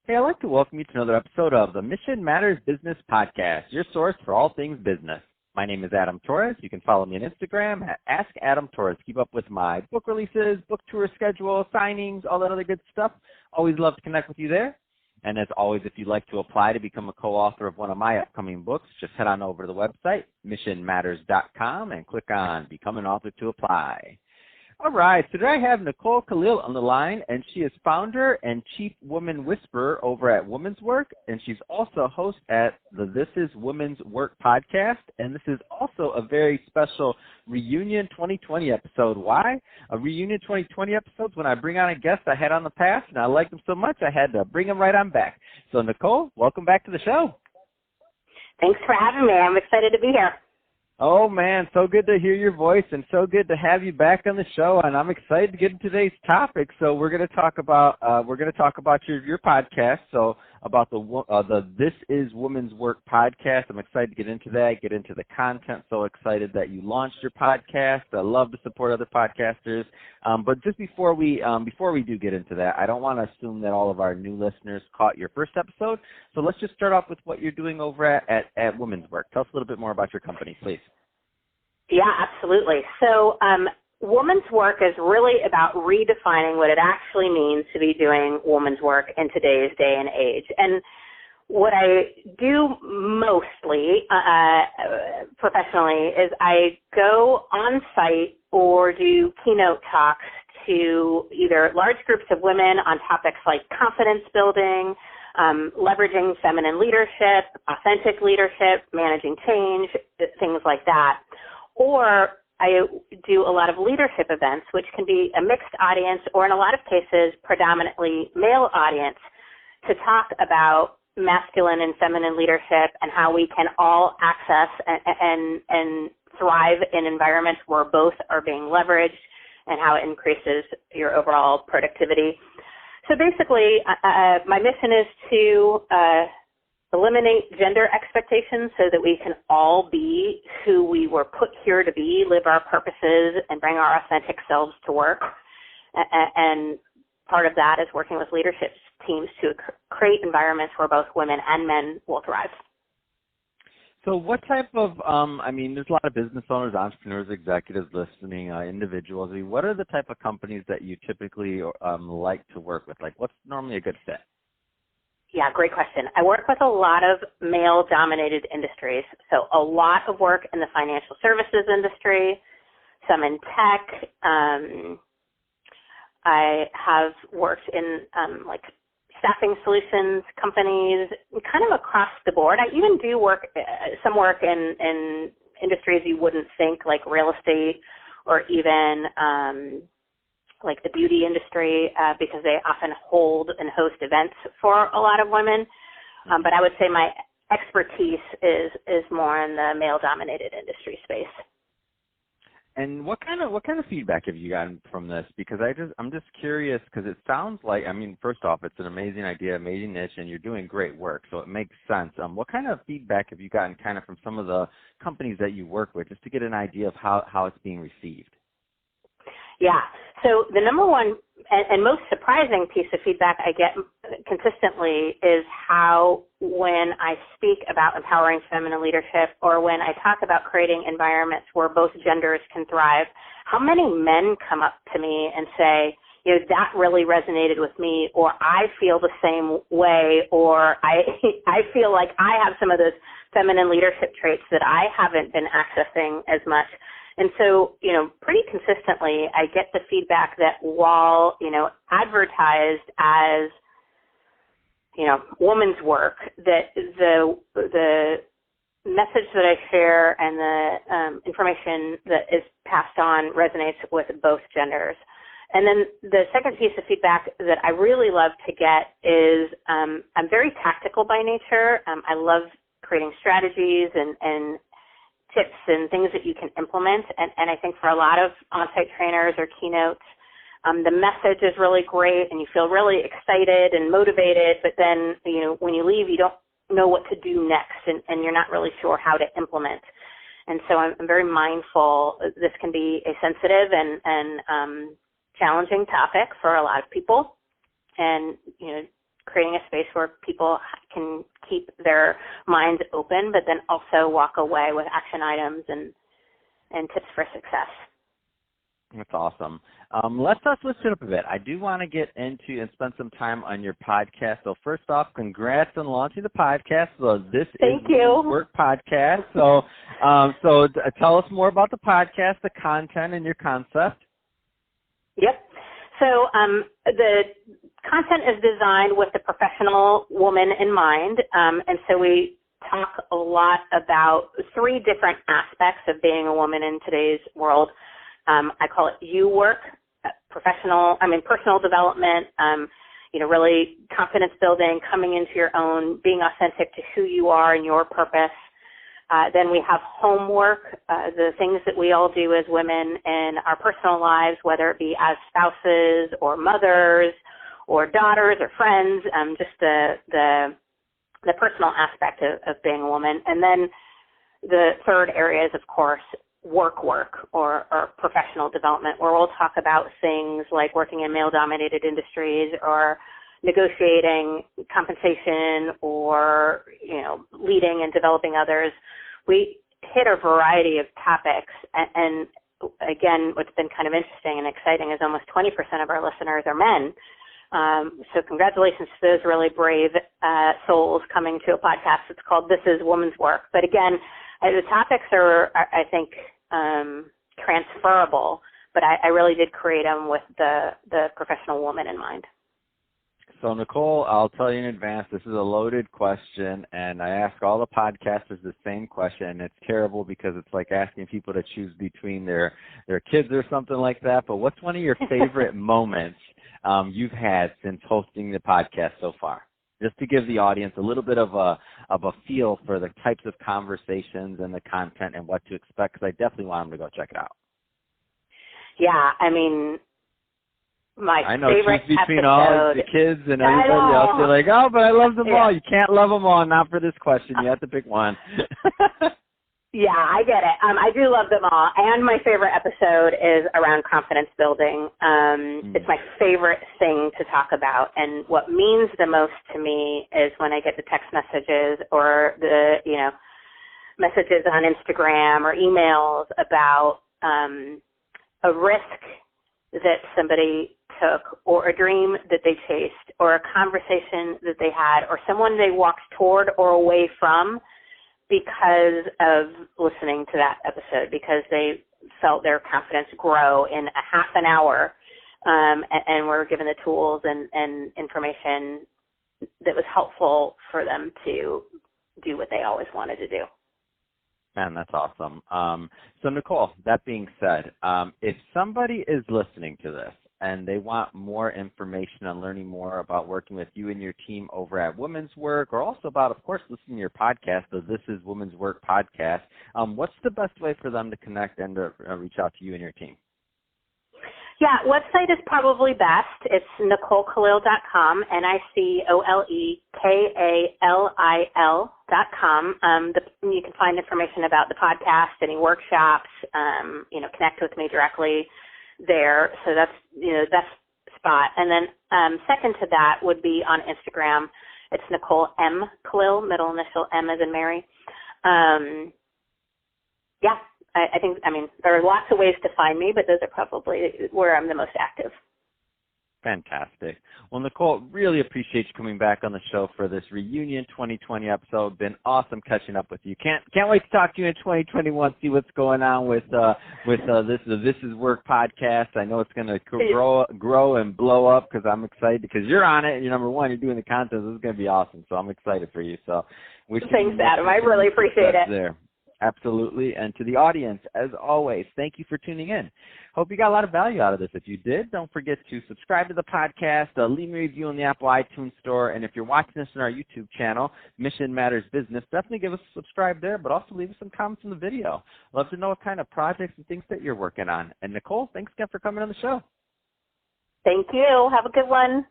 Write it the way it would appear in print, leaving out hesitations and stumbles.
Hey, I'd like to welcome you to another episode of the Mission Matters Business Podcast, your source for all things business. My name is Adam Torres. You can follow me on Instagram at AskAdamTorres. Keep up with my book releases, book tour schedule, signings, all that other good stuff. Always love to connect with you there. And as always, if you'd like to apply to become a co-author of one of my upcoming books, just head on over to the website, missionmatters.com, and click on Become an Author to apply. All right, so today I have Nicole Kalil on the line, and she is founder and chief woman whisperer over at Women's Work, and she's also a host at the This Is Women's Work podcast, and this is also a very special Reunion 2020 episode. Why? A Reunion 2020 episode when I bring on a guest I had on the past, and I liked them so much I had to bring them right on back. So, Nicole, welcome back to the show. Thanks for having me. I'm excited to be here. Oh, man, so good to hear your voice and so good to have you back on the show, and I'm excited to get into today's topic. So we're going to talk about your podcast, so about the This Is Women's Work podcast. I'm excited to get into that, get into the content. So excited that you launched your podcast. I love to support other podcasters. But just before we do get into that, I don't want to assume that all of our new listeners caught your first episode. So let's just start off with what you're doing over at Women's Work. Tell us a little bit more about your company, please. Yeah, absolutely. So Women's Work is really about redefining what it actually means to be doing women's work in today's day and age. And what I do mostly professionally is I go on site or do keynote talks to either large groups of women on topics like confidence building, leveraging feminine leadership, authentic leadership, managing change, things like that. Or I do a lot of leadership events, which can be a mixed audience or in a lot of cases predominantly male audience, to talk about masculine and feminine leadership and how we can all access and thrive in environments where both are being leveraged and how it increases your overall productivity. So basically, my mission is to eliminate gender expectations so that we can all be who we were put here to be, live our purposes, and bring our authentic selves to work. And part of that is working with leadership teams to create environments where both women and men will thrive. So what type of, there's a lot of business owners, entrepreneurs, executives listening, individuals. What are the type of companies that you typically like to work with? Like, what's normally a good fit? Yeah, great question. I work with a lot of male-dominated industries, so a lot of work in the financial services industry, some in tech. I have worked in staffing solutions companies, kind of across the board. I even do some work in industries you wouldn't think, like real estate or even like the beauty industry, because they often hold and host events for a lot of women. But I would say my expertise is more in the male-dominated industry space. And what kind of feedback have you gotten from this? Because I'm just curious, because it sounds like, first off, it's an amazing idea, amazing niche, and you're doing great work, so it makes sense. What kind of feedback have you gotten kind of from some of the companies that you work with, just to get an idea of how it's being received? Yeah. So the number one and most surprising piece of feedback I get consistently is how, when I speak about empowering feminine leadership or when I talk about creating environments where both genders can thrive, how many men come up to me and say, that really resonated with me, or I feel the same way, or I feel like I have some of those feminine leadership traits that I haven't been accessing as much. And so, pretty consistently, I get the feedback that while, advertised as, women's work, that the message that I share and the information that is passed on resonates with both genders. And then the second piece of feedback that I really love to get is I'm very tactical by nature. I love creating strategies and tips and things that you can implement. And I think for a lot of on-site trainers or keynotes, the message is really great and you feel really excited and motivated, but then, when you leave, you don't know what to do next and you're not really sure how to implement. And so I'm very mindful this can be a sensitive and challenging topic for a lot of people. And, creating a space where people can keep their minds open, but then also walk away with action items and tips for success. That's awesome. Let's switch it up a bit. I do want to get into and spend some time on your podcast. So first off, congrats on launching the podcast. So this Thank is you. Women's Work Podcast. So, tell us more about the podcast, the content, and your concept. Yep. So the content is designed with the professional woman in mind, and so we talk a lot about 3 different aspects of being a woman in today's world. I call it you work, personal development, really confidence building, coming into your own, being authentic to who you are and your purpose. Then we have homework, the things that we all do as women in our personal lives, whether it be as spouses or mothers or daughters or friends, just the personal aspect of being a woman. And then the third area is, of course, work or professional development, where we'll talk about things like working in male-dominated industries or negotiating compensation or, leading and developing others. We hit a variety of topics, and again, what's been kind of interesting and exciting is almost 20% of our listeners are men. So congratulations to those really brave souls coming to a podcast. It's called This is Women's Work. But again, the topics are I think, transferable, but I really did create them with the professional woman in mind. So, Nicole, I'll tell you in advance, this is a loaded question, and I ask all the podcasters the same question. It's terrible because it's like asking people to choose between their kids or something like that, but what's one of your favorite moments you've had since hosting the podcast so far? Just to give the audience a little bit of a feel for the types of conversations and the content and what to expect, because I definitely want them to go check it out. Yeah, my favorite choose between episode, all the kids and everybody else. You're like, oh, but I love them all. You can't love them all, not for this question. You have to pick one. Yeah, I get it. I do love them all. And my favorite episode is around confidence building. It's my favorite thing to talk about. And what means the most to me is when I get the text messages or the, messages on Instagram or emails about a risk that somebody took or a dream that they chased or a conversation that they had or someone they walked toward or away from because of listening to that episode, because they felt their confidence grow in a half an hour and were given the tools and information that was helpful for them to do what they always wanted to do. Man, that's awesome. So, Nicole, that being said, if somebody is listening to this and they want more information on learning more about working with you and your team over at Women's Work, or also about, of course, listening to your podcast, the This is Women's Work podcast, what's the best way for them to connect and to reach out to you and your team? Yeah, website is probably best. It's NicoleKalil.com, NicoleKalil.com. You can find information about the podcast, any workshops, connect with me directly there. So that's, the best spot. And then second to that would be on Instagram. It's Nicole M. Kalil, middle initial M as in Mary. I think, there are lots of ways to find me, but those are probably where I'm the most active. Fantastic. Well, Nicole, really appreciate you coming back on the show for this reunion 2020 episode. Been awesome catching up with you. Can't wait to talk to you in 2021. See what's going on with This Is Work podcast. I know it's going to grow and blow up because I'm excited because you're on it. You're number one. You're doing the content. This is going to be awesome. So I'm excited for you. So thanks, Adam. I really appreciate it. There. Absolutely. And to the audience, as always, thank you for tuning in. Hope you got a lot of value out of this. If you did, don't forget to subscribe to the podcast, leave me a review on the Apple iTunes Store, and if you're watching this on our YouTube channel, Mission Matters Business, definitely give us a subscribe there, but also leave us some comments in the video. Love to know what kind of projects and things that you're working on. And Nicole, thanks again for coming on the show. Thank you. Have a good one.